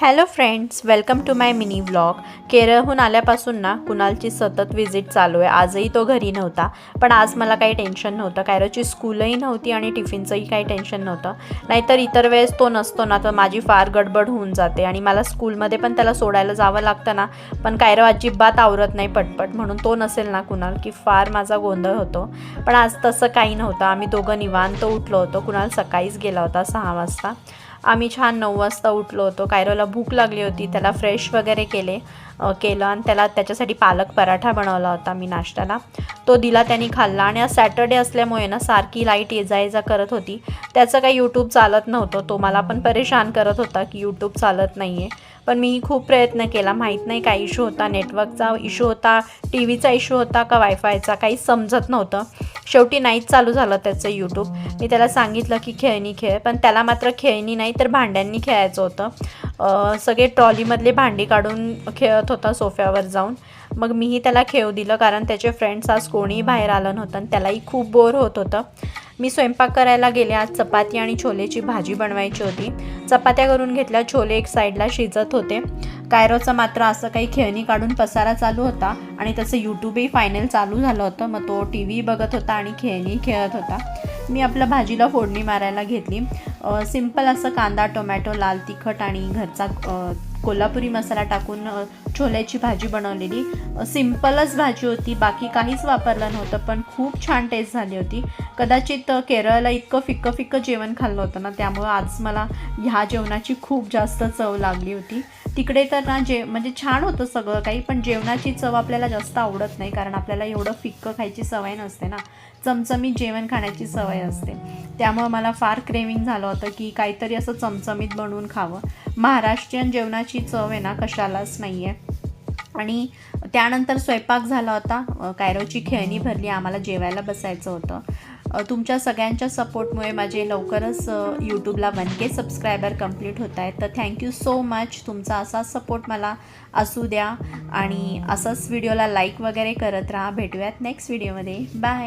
Hello friends, welcome to my mini vlog. केरळहून आल्यापासून ना कुणालची सतत विजिट चालू आहे. आजही तो घरी नव्हता, पण आज मला काही टेन्शन नव्हतं. कायरोची स्कूलही नव्हती आणि टिफिनचंही काही टेन्शन नव्हतं. नाहीतर इतर वेळेस तो नसतो ना तर माझी फार गडबड होऊन जाते आणि मला स्कूलमध्ये पण त्याला सोडायला जावं लागतं ना, पण कायरो अजिबात आवरत नाही पटपट. म्हणून तो नसेल ना कुणाल की फार माझा गोंधळ होतो. पण आज तसं काही नव्हतं. आम्ही दोघं निवांत उठलो होतो. कुणाल सकाळीच गेला होता 6 वाजता. आम्ही छान 9 वाजता उठलो होतो. कायरोला भूक लागली होती. त्याला फ्रेश वगैरे केलं आणि त्याला त्याच्यासाठी पालक पराठा बनवला होता मी नाश्त्याला. तो दिला, त्यांनी खाल्ला. आणि आज सॅटर्डे असल्यामुळे ना सारखी लाईट ये जा करत होती. त्याचं काही यूट्यूब चालत नव्हतं. तो मला पण परेशान करत होता की यूट्यूब चालत नाही आहे. पण मी खूप प्रयत्न केला. माहीत नाही काय इश्यू होता, नेटवर्कचा इश्यू होता, टी व्हीचा इश्यू होता का वायफायचा, काहीच समजत नव्हतं. शेवटी नाहीच चालू झालं त्याचं यूट्यूब. मी त्याला सांगितलं की खेळणी खेळ, पण त्याला मात्र खेळणी नाही तर भांड्यांनी खेळायचं होतं. सगळे ट्रॉलीमधले भांडी काढून खेळत होता सोफ्यावर जाऊन. मग मीही त्याला खेळू दिलं, कारण त्याचे फ्रेंड्स आज कोणीही बाहेर आलं नव्हतं आणि त्यालाही खूप बोर होत होतं. मी स्वयंपाक करायला गेले. आज चपाती आणि छोलेची भाजी बनवायची होती. चपात्या करून घेतल्या, छोले एक साईडला शिजत होते. कायरोचं मात्र असं काही खेळणी काढून पसारा चालू होता आणि त्याचं यूट्यूबही फायनल चालू झालं होतं. मग तो टी व्ही बघत होता आणि खेळणी खेळत होता. मी आपल्या भाजीला फोडणी मारायला घेतली. सिंपल असं कांदा, टोमॅटो, लाल तिखट आणि घरचा कोल्हापुरी मसाला टाकून छोल्याची भाजी बनवलेली. सिंपलच भाजी होती, बाकी काहीच वापरलं नव्हतं, पण खूप छान टेस्ट झाली होती. कदाचित केरळला इतकं फिक्कं फिक्कं जेवण खाल्लं होतं ना, त्यामुळं आज मला ह्या जेवणाची खूप जास्त चव लागली होती. तिकडे तर ना म्हणजे छान होतं सगळं काही, पण जेवणाची चव आपल्याला जास्त आवडत नाही, कारण आपल्याला एवढं फिक्कं खायची सवय नसते ना, चमचमीत जेवण खाण्याची सवय असते. त्यामुळं मला फार क्रेविंग झालं होतं की काहीतरी असं चमचमीत बनवून खावं. महाराष्ट्रीयन जेवणाची चव आहे ना कशालाच नाही आहे. आणि त्यानंतर स्वयंपाक झाला होता. कायरोची खेळणी भरली, आम्हाला जेवायला बसायचं होतं. तुमच्या सगळ्यांच्या सपोर्टमुळे माझे लवकरच यूट्यूबला 1K सबस्क्रायबर कंप्लीट होत आहेत. तर थँक्यू सो मच. तुमचा असाच सपोर्ट मला असू द्या आणि असंच व्हिडिओला लाईक वगैरे करत राहा. भेटूयात नेक्स्ट व्हिडिओमध्ये. बाय.